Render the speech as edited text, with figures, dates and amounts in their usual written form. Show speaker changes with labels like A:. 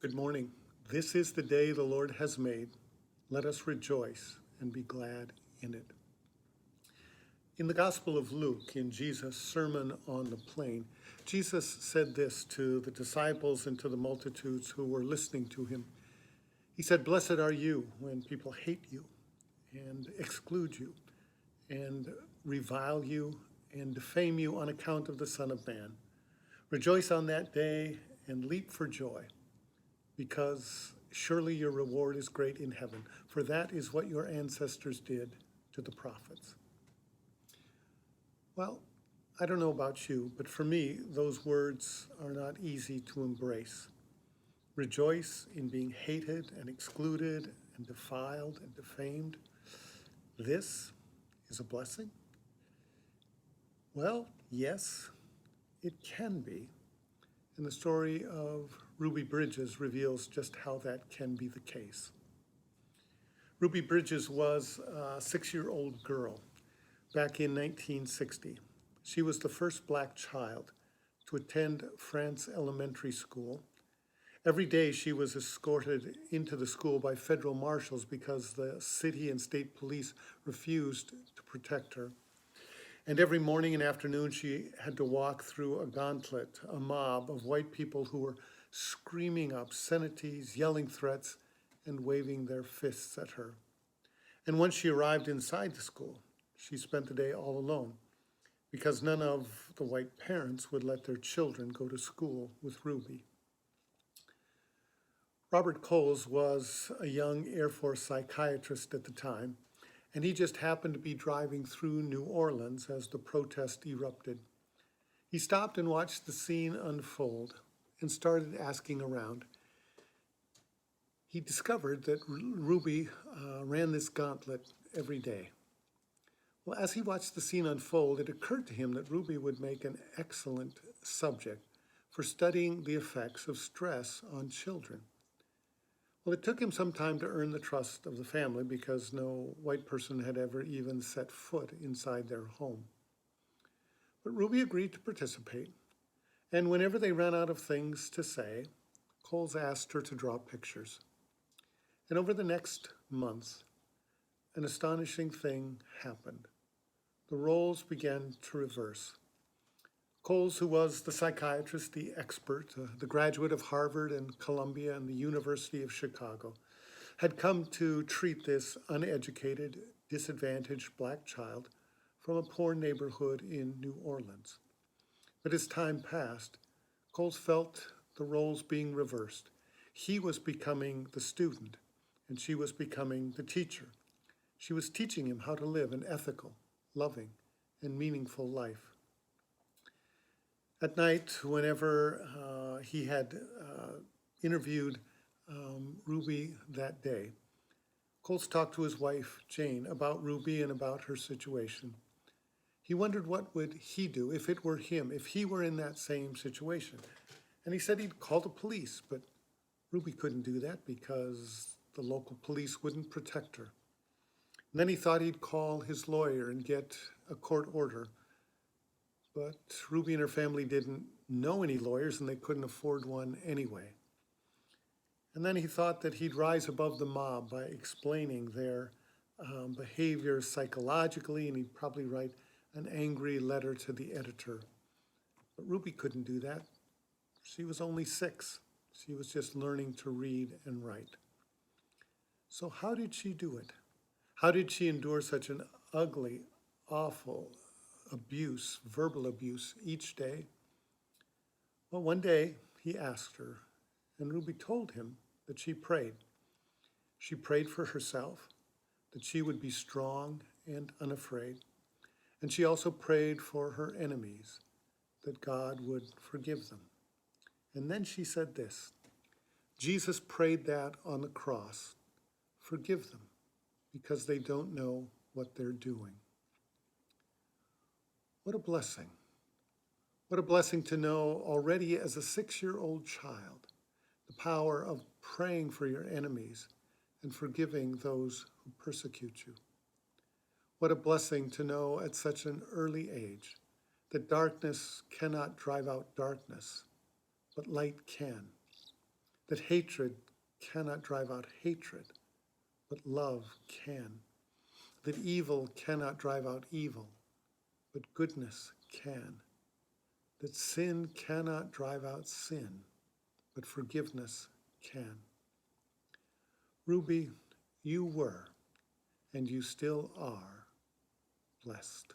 A: Good morning. This is the day the Lord has made. Let us rejoice and be glad in it. In the Gospel of Luke, in Jesus' Sermon on the Plain, Jesus said this to the disciples and to the multitudes who were listening to him. He said, "Blessed are you when people hate you and exclude you and revile you and defame you on account of the Son of Man. Rejoice on that day and leap for joy, because surely your reward is great in heaven, for that is what your ancestors did to the prophets." Well, I don't know about you, but for me, those words are not easy to embrace. Rejoice in being hated and excluded and defiled and defamed. This is a blessing? Well, yes, it can be. And the story of Ruby Bridges reveals just how that can be the case. Ruby Bridges was a 6-year-old girl back in 1960. She was the first black child to attend France Elementary School. Every day she was escorted into the school by federal marshals because the city and state police refused to protect her. And every morning and afternoon, she had to walk through a gauntlet, a mob of white people who were screaming obscenities, yelling threats, and waving their fists at her. And once she arrived inside the school, she spent the day all alone because none of the white parents would let their children go to school with Ruby. Robert Coles was a young Air Force psychiatrist at the time, and he just happened to be driving through New Orleans as the protest erupted. He stopped and watched the scene unfold and started asking around. He discovered that Ruby ran this gauntlet every day. Well, as he watched the scene unfold, it occurred to him that Ruby would make an excellent subject for studying the effects of stress on children. Well, it took him some time to earn the trust of the family because no white person had ever even set foot inside their home. But Ruby agreed to participate, and whenever they ran out of things to say, Coles asked her to draw pictures. And over the next months, an astonishing thing happened. The roles began to reverse. Coles, who was the psychiatrist, the expert, the graduate of Harvard and Columbia and the University of Chicago, had come to treat this uneducated, disadvantaged black child from a poor neighborhood in New Orleans. But as time passed, Coles felt the roles being reversed. He was becoming the student, and she was becoming the teacher. She was teaching him how to live an ethical, loving, and meaningful life. At night, whenever he had interviewed Ruby that day, Coles talked to his wife, Jane, about Ruby and about her situation. He wondered what would he do if it were him, if he were in that same situation. And he said he'd call the police, but Ruby couldn't do that because the local police wouldn't protect her. And then he thought he'd call his lawyer and get a court order. But Ruby and her family didn't know any lawyers, and they couldn't afford one anyway. And then he thought that he'd rise above the mob by explaining their behavior psychologically, and he'd probably write an angry letter to the editor. But Ruby couldn't do that. She was only 6. She was just learning to read and write. So how did she do it? How did she endure such an ugly, awful abuse, verbal abuse, each day? Well, one day he asked her, and Ruby told him that she prayed. She prayed for herself, that she would be strong and unafraid. And she also prayed for her enemies, that God would forgive them. And then she said this, Jesus prayed that on the cross, forgive them, because they don't know what they're doing. What a blessing. What a blessing to know already as a 6-year-old child the power of praying for your enemies and forgiving those who persecute you. What a blessing to know at such an early age that darkness cannot drive out darkness, but light can. that hatred cannot drive out hatred, but love can, that evil cannot drive out evil, but goodness can, that sin cannot drive out sin, but forgiveness can. Ruby, you were, and you still are, blessed.